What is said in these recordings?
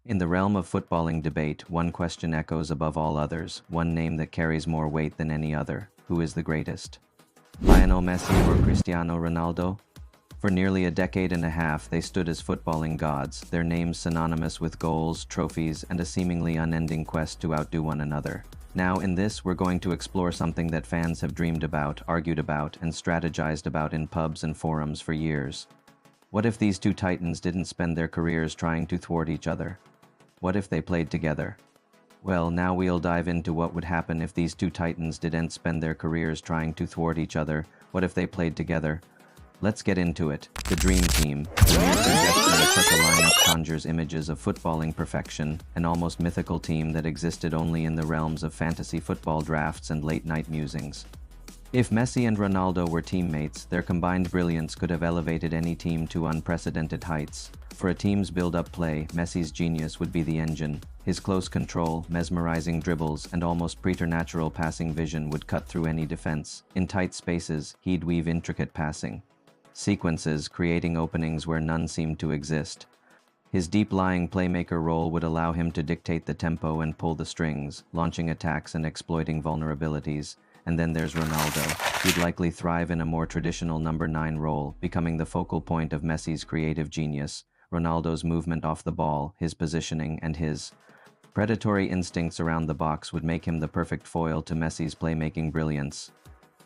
In the realm of footballing debate, one question echoes above all others, one name that carries more weight than any other. Who is the greatest? Lionel Messi or Cristiano Ronaldo? For nearly a decade and a half, they stood as footballing gods, their names synonymous with goals, trophies, and a seemingly unending quest to outdo one another. Now, in this, we're going to explore something that fans have dreamed about, argued about, and strategized about in pubs and forums for years. What if these two titans didn't spend their careers trying to thwart each other? What if they played together? Well, now we'll dive into what would happen if these two titans didn't spend their careers trying to thwart each other. What if they played together? Let's get into it. The Dream Team. The mere suggestion of such a lineup conjures images of footballing perfection, an almost mythical team that existed only in the realms of fantasy football drafts and late-night musings. If Messi and Ronaldo were teammates, their combined brilliance could have elevated any team to unprecedented heights. For a team's build-up play, Messi's genius would be the engine. His close control, mesmerizing dribbles, and almost preternatural passing vision would cut through any defense. In tight spaces, he'd weave intricate passing sequences, creating openings where none seemed to exist. His deep-lying playmaker role would allow him to dictate the tempo and pull the strings, launching attacks and exploiting vulnerabilities. And then there's Ronaldo. He'd likely thrive in a more traditional number 9 role, becoming the focal point of Messi's creative genius. Ronaldo's movement off the ball, his positioning, and his predatory instincts around the box would make him the perfect foil to Messi's playmaking brilliance.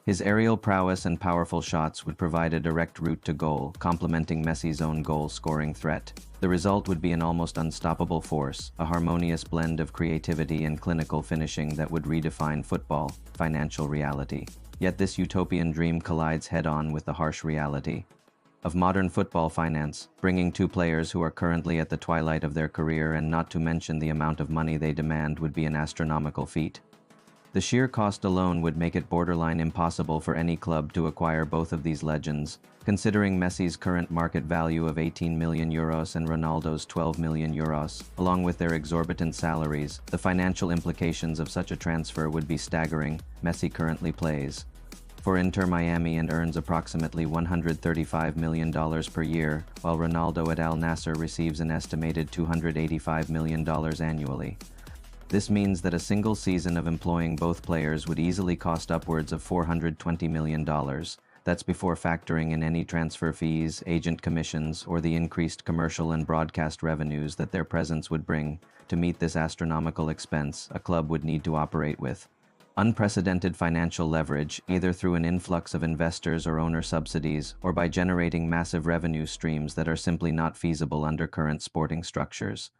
His aerial prowess and powerful shots would provide a direct route to goal, complementing Messi's own goal-scoring threat. The result would be an almost unstoppable force, a harmonious blend of creativity and clinical finishing that would redefine football, financial reality. Yet this utopian dream collides head-on with the harsh reality of modern football finance, bringing two players who are currently at the twilight of their career, and not to mention the amount of money they demand, would be an astronomical feat. The sheer cost alone would make it borderline impossible for any club to acquire both of these legends. Considering Messi's current market value of €18 million and Ronaldo's €12 million, along with their exorbitant salaries, the financial implications of such a transfer would be staggering. Messi currently plays for Inter Miami and earns approximately $135 million per year, while Ronaldo at Al-Nassr receives an estimated $285 million annually. This means that a single season of employing both players would easily cost upwards of $420 million. That's before factoring in any transfer fees, agent commissions, or the increased commercial and broadcast revenues that their presence would bring. To meet this astronomical expense, a club would need to operate with unprecedented financial leverage, either through an influx of investors or owner subsidies, or by generating massive revenue streams that are simply not feasible under current sporting structures.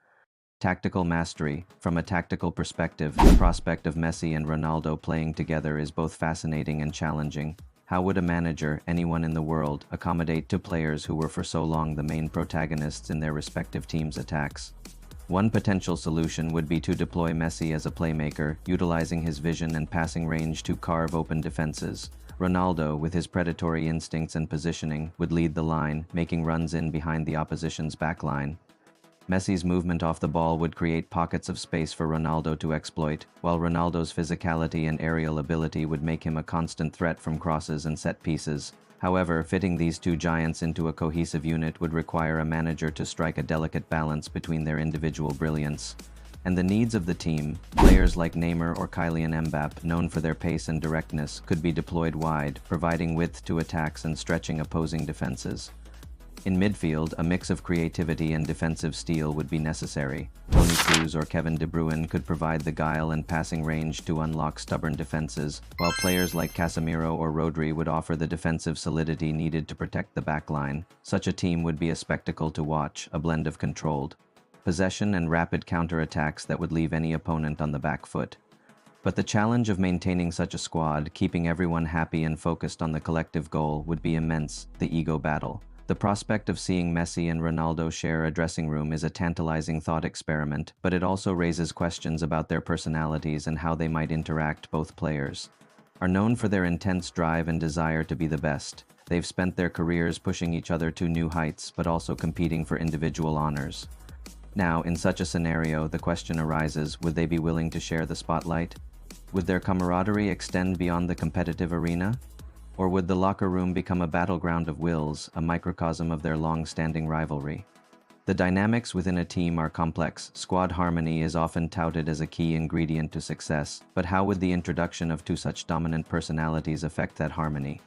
Tactical mastery. From a tactical perspective, the prospect of Messi and Ronaldo playing together is both fascinating and challenging. How would a manager, anyone in the world, accommodate two players who were for so long the main protagonists in their respective teams' attacks? One potential solution would be to deploy Messi as a playmaker, utilizing his vision and passing range to carve open defenses. Ronaldo, with his predatory instincts and positioning, would lead the line, making runs in behind the opposition's backline. Messi's movement off the ball would create pockets of space for Ronaldo to exploit, while Ronaldo's physicality and aerial ability would make him a constant threat from crosses and set pieces. However, fitting these two giants into a cohesive unit would require a manager to strike a delicate balance between their individual brilliance and the needs of the team. Players like Neymar or Kylian Mbappe, known for their pace and directness, could be deployed wide, providing width to attacks and stretching opposing defenses. In midfield, a mix of creativity and defensive steel would be necessary. Toni Kroos or Kevin De Bruyne could provide the guile and passing range to unlock stubborn defenses, while players like Casemiro or Rodri would offer the defensive solidity needed to protect the backline. Such a team would be a spectacle to watch, a blend of controlled possession and rapid counterattacks that would leave any opponent on the back foot. But the challenge of maintaining such a squad, keeping everyone happy and focused on the collective goal, would be immense: the ego battle. The prospect of seeing Messi and Ronaldo share a dressing room is a tantalizing thought experiment, but it also raises questions about their personalities and how they might interact. Both players are known for their intense drive and desire to be the best. They've spent their careers pushing each other to new heights, but also competing for individual honors. Now, in such a scenario, the question arises, would they be willing to share the spotlight? Would their camaraderie extend beyond the competitive arena? Or would the locker room become a battleground of wills, a microcosm of their long-standing rivalry? The dynamics within a team are complex. Squad harmony is often touted as a key ingredient to success, but how would the introduction of two such dominant personalities affect that harmony?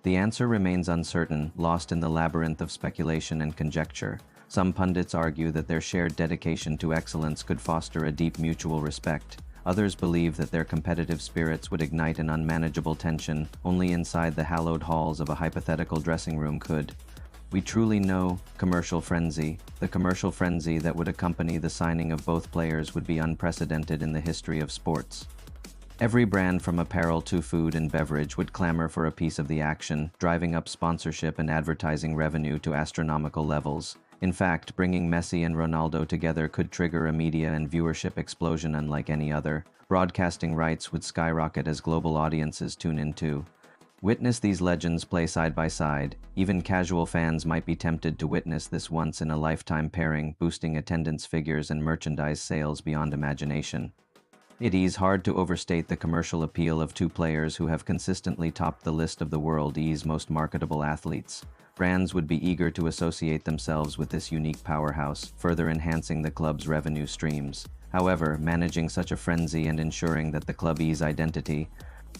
The answer remains uncertain, lost in the labyrinth of speculation and conjecture. Some pundits argue that their shared dedication to excellence could foster a deep mutual respect. Others believe that their competitive spirits would ignite an unmanageable tension only inside the hallowed halls of a hypothetical dressing room could. We truly know commercial frenzy. The commercial frenzy that would accompany the signing of both players would be unprecedented in the history of sports. Every brand from apparel to food and beverage would clamor for a piece of the action, driving up sponsorship and advertising revenue to astronomical levels. In fact, bringing Messi and Ronaldo together could trigger a media and viewership explosion unlike any other. Broadcasting rights would skyrocket as global audiences tune in too. Witness these legends play side by side. Even casual fans might be tempted to witness this once-in-a-lifetime pairing, boosting attendance figures and merchandise sales beyond imagination. It is hard to overstate the commercial appeal of two players who have consistently topped the list of the world's most marketable athletes. Brands would be eager to associate themselves with this unique powerhouse, further enhancing the club's revenue streams. However, managing such a frenzy and ensuring that the club's identity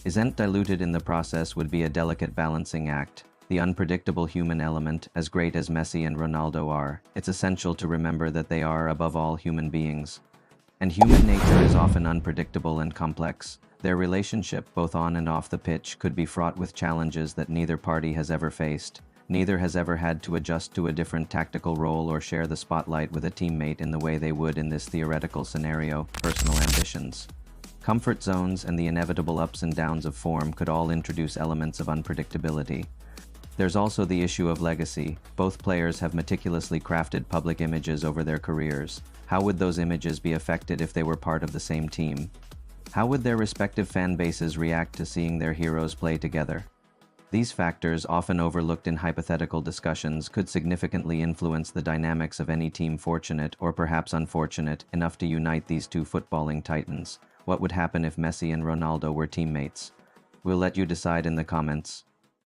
isn't diluted in the process would be a delicate balancing act. The unpredictable human element, as great as Messi and Ronaldo are, it's essential to remember that they are, above all, human beings. And human nature is often unpredictable and complex. Their relationship, both on and off the pitch, could be fraught with challenges that neither party has ever faced. Neither has ever had to adjust to a different tactical role or share the spotlight with a teammate in the way they would in this theoretical scenario. Personal ambitions, comfort zones, and the inevitable ups and downs of form could all introduce elements of unpredictability. There's also the issue of legacy. Both players have meticulously crafted public images over their careers. How would those images be affected if they were part of the same team? How would their respective fan bases react to seeing their heroes play together? These factors, often overlooked in hypothetical discussions, could significantly influence the dynamics of any team fortunate, or perhaps unfortunate, enough to unite these two footballing titans. What would happen if Messi and Ronaldo were teammates? We'll let you decide in the comments.